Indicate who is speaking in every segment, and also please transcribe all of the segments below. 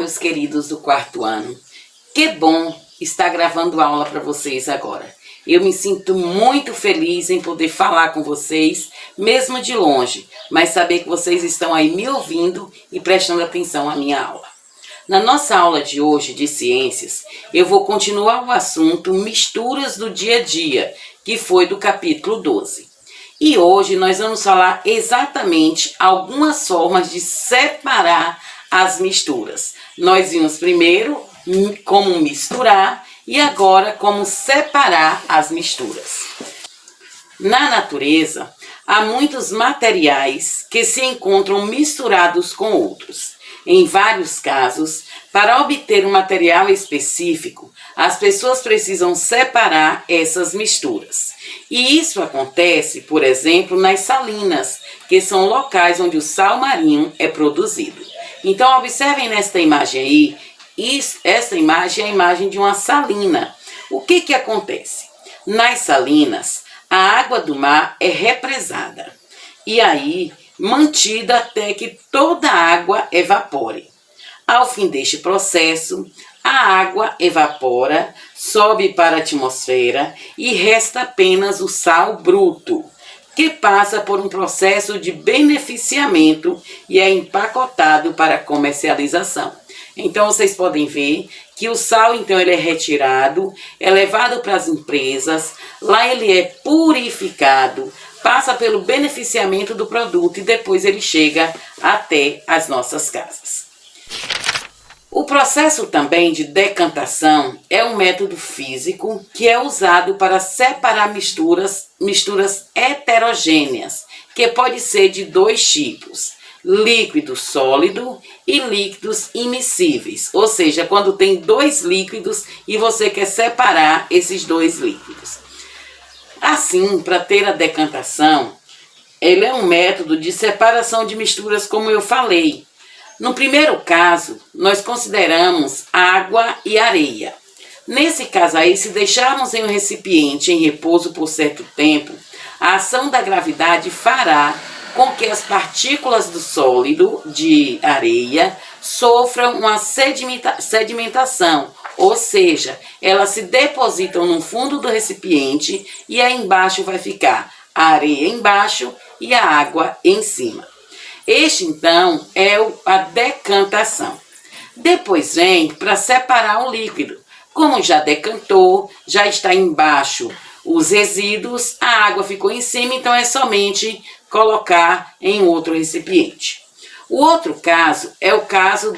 Speaker 1: meus queridos do quarto ano. Que bom estar gravando aula para vocês agora. Eu me sinto muito feliz em poder falar com vocês, mesmo de longe, mas saber que vocês estão aí me ouvindo e prestando atenção à minha aula. Na nossa aula de hoje de ciências, eu vou continuar o assunto misturas do dia a dia, que foi do capítulo 12. E hoje nós vamos falar exatamente algumas formas de separar as misturas. Nós vimos primeiro como misturar e agora como separar as misturas. Na natureza, há muitos materiais que se encontram misturados com outros. Em vários casos, para obter um material específico, as pessoas precisam separar essas misturas. E isso acontece, por exemplo, nas salinas, que são locais onde o sal marinho é produzido. Então, observem nesta imagem aí, essa imagem é a imagem de uma salina. O que acontece? Nas salinas, a água do mar é represada e aí mantida até que toda a água evapore. Ao fim deste processo, a água evapora, sobe para a atmosfera e resta apenas o sal bruto, que passa por um processo de beneficiamento e é empacotado para comercialização. Então, vocês podem ver que o sal, então, ele é retirado, é levado para as empresas, lá ele é purificado, passa pelo beneficiamento do produto e depois ele chega até as nossas casas. O processo também de decantação é um método físico que é usado para separar misturas heterogêneas, que pode ser de dois tipos: líquido sólido e líquidos immiscíveis, ou seja, quando tem dois líquidos e você quer separar esses dois líquidos. Assim, para ter a decantação, ele é um método de separação de misturas, como eu falei. No primeiro caso, nós consideramos água e areia. Nesse caso aí, se deixarmos em um recipiente em repouso por certo tempo, a ação da gravidade fará com que as partículas do sólido de areia sofram uma sedimentação, ou seja, elas se depositam no fundo do recipiente e aí embaixo vai ficar a areia embaixo e a água em cima. Este, então, é a decantação. Depois vem para separar o líquido. Como já decantou, já está embaixo os resíduos, a água ficou em cima, então é somente colocar em outro recipiente. O outro caso é o caso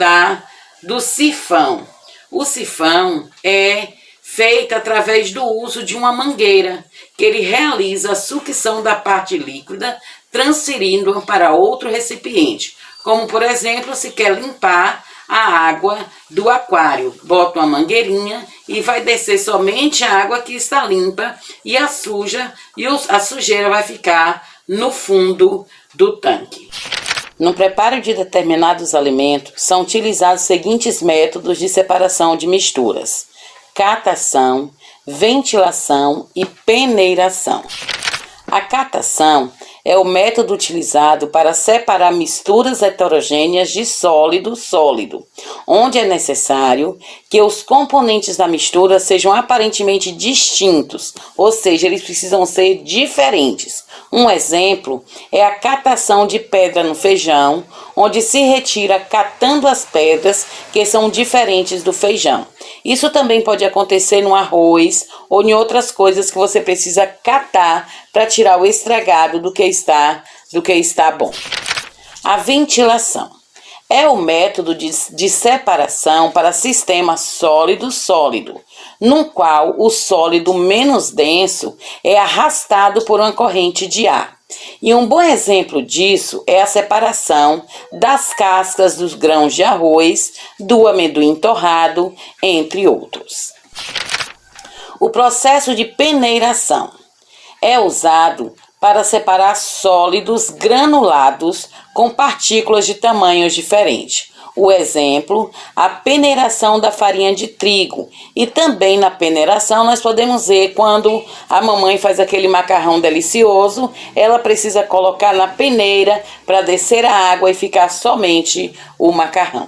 Speaker 1: do sifão. O sifão é feito através do uso de uma mangueira, que ele realiza a sucção da parte líquida, transferindo-a para outro recipiente. Como, por exemplo, se quer limpar a água do aquário, bota uma mangueirinha e vai descer somente a água que está limpa e a sujeira vai ficar no fundo do tanque. No preparo de determinados alimentos, são utilizados os seguintes métodos de separação de misturas: catação, ventilação e peneiração. A catação é o método utilizado para separar misturas heterogêneas de sólido, onde é necessário que os componentes da mistura sejam aparentemente distintos, ou seja, eles precisam ser diferentes. Um exemplo é a catação de pedra no feijão, onde se retira catando as pedras que são diferentes do feijão. Isso também pode acontecer no arroz ou em outras coisas que você precisa catar para tirar o estragado do que está bom. A ventilação é o método de separação para sistema sólido-sólido, no qual o sólido menos denso é arrastado por uma corrente de ar. E um bom exemplo disso é a separação das cascas dos grãos de arroz, do amendoim torrado, entre outros. O processo de peneiração é usado para separar sólidos granulados com partículas de tamanhos diferentes. O exemplo, a peneiração da farinha de trigo. E também na peneiração nós podemos ver quando a mamãe faz aquele macarrão delicioso, ela precisa colocar na peneira para descer a água e ficar somente o macarrão.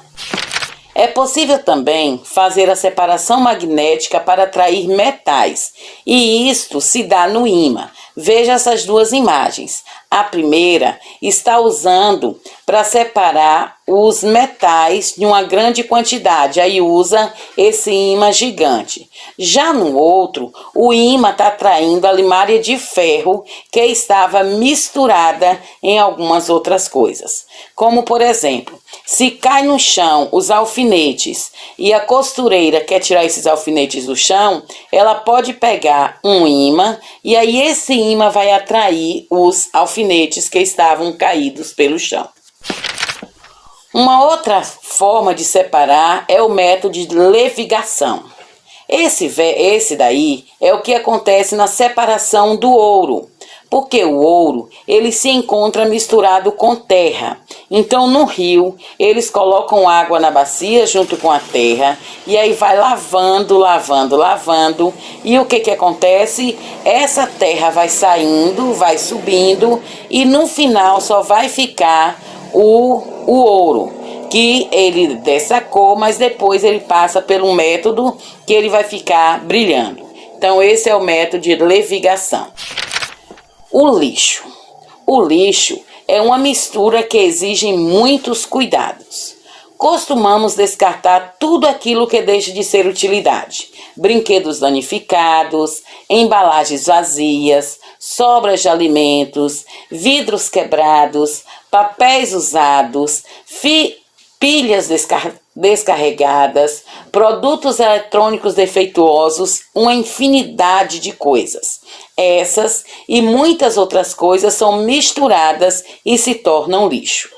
Speaker 1: É possível também fazer a separação magnética para atrair metais, e isto se dá no ímã. Veja essas duas imagens. A primeira está usando para separar os metais de uma grande quantidade, aí usa esse ímã gigante. Já no outro, o ímã está atraindo a limária de ferro que estava misturada em algumas outras coisas. Como, por exemplo, se cai no chão os alfinetes e a costureira quer tirar esses alfinetes do chão, ela pode pegar um ímã e aí esse ímã vai atrair os alfinetes que estavam caídos pelo chão. Uma outra forma de separar é o método de levigação. Esse daí é o que acontece na separação do ouro, porque o ouro ele se encontra misturado com terra. Então no rio eles colocam água na bacia junto com a terra e aí vai lavando, e o que acontece? Essa terra vai saindo, vai subindo e no final só vai ficar o ouro, que ele dessa cor, mas depois ele passa por um método que ele vai ficar brilhando. Então esse é o método de levigação. O lixo. O lixo é uma mistura que exige muitos cuidados. Costumamos descartar tudo aquilo que deixa de ser utilidade. Brinquedos danificados, embalagens vazias, sobras de alimentos, vidros quebrados, papéis usados, pilhas descarregadas, produtos eletrônicos defeituosos, uma infinidade de coisas. Essas e muitas outras coisas são misturadas e se tornam lixo.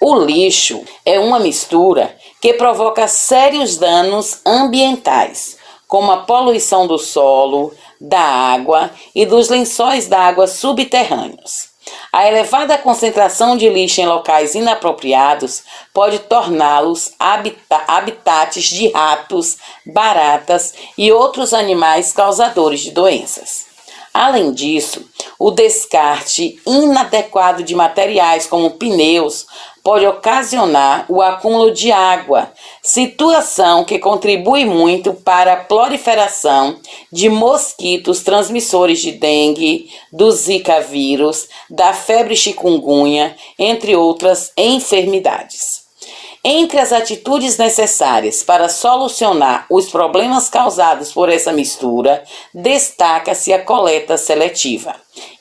Speaker 1: O lixo é uma mistura que provoca sérios danos ambientais, como a poluição do solo, da água e dos lençóis d'água subterrâneos. A elevada concentração de lixo em locais inapropriados pode torná-los habitats de ratos, baratas e outros animais causadores de doenças. Além disso, o descarte inadequado de materiais como pneus pode ocasionar o acúmulo de água, situação que contribui muito para a proliferação de mosquitos transmissores de dengue, do Zika vírus, da febre chikungunya, entre outras enfermidades. Entre as atitudes necessárias para solucionar os problemas causados por essa mistura, destaca-se a coleta seletiva,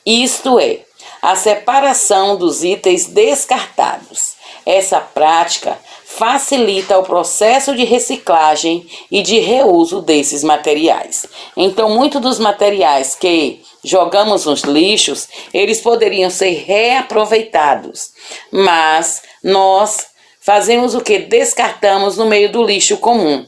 Speaker 1: isto é, a separação dos itens descartados. Essa prática facilita o processo de reciclagem e de reuso desses materiais. Então, muitos dos materiais que jogamos nos lixos, eles poderiam ser reaproveitados, mas nós fazemos o que? Descartamos no meio do lixo comum.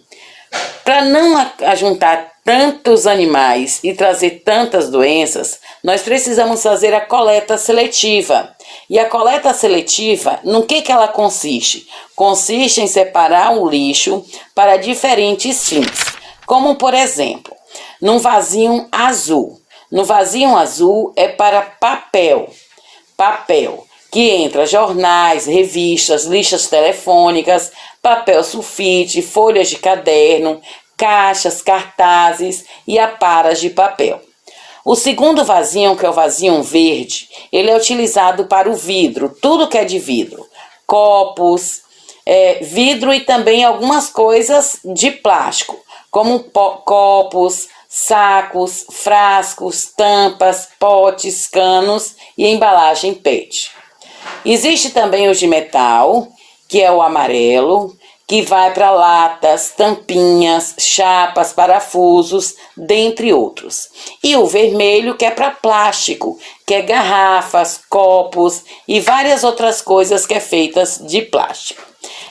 Speaker 1: Para não ajuntar tantos animais e trazer tantas doenças, nós precisamos fazer a coleta seletiva. E a coleta seletiva, no que ela consiste? Consiste em separar o lixo para diferentes fins. Como, por exemplo, num vasinho azul. No vasinho azul é para papel. Que entra jornais, revistas, listas telefônicas, papel sulfite, folhas de caderno, caixas, cartazes e aparas de papel. O segundo vasinho, que é o vasinho verde, ele é utilizado para o vidro, tudo que é de vidro, copos, vidro e também algumas coisas de plástico, como copos, sacos, frascos, tampas, potes, canos e embalagem PET. Existe também os de metal, que é o amarelo, que vai para latas, tampinhas, chapas, parafusos, dentre outros. E o vermelho, que é para plástico, que é garrafas, copos e várias outras coisas que é feitas de plástico.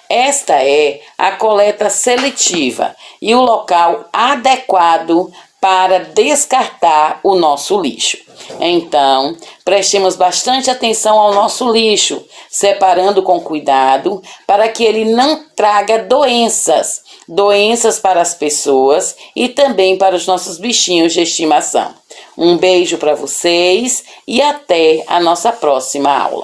Speaker 1: Esta é a coleta seletiva e o local adequado para descartar o nosso lixo. Então, prestemos bastante atenção ao nosso lixo, separando com cuidado para que ele não traga doenças para as pessoas e também para os nossos bichinhos de estimação. Um beijo para vocês e até a nossa próxima aula.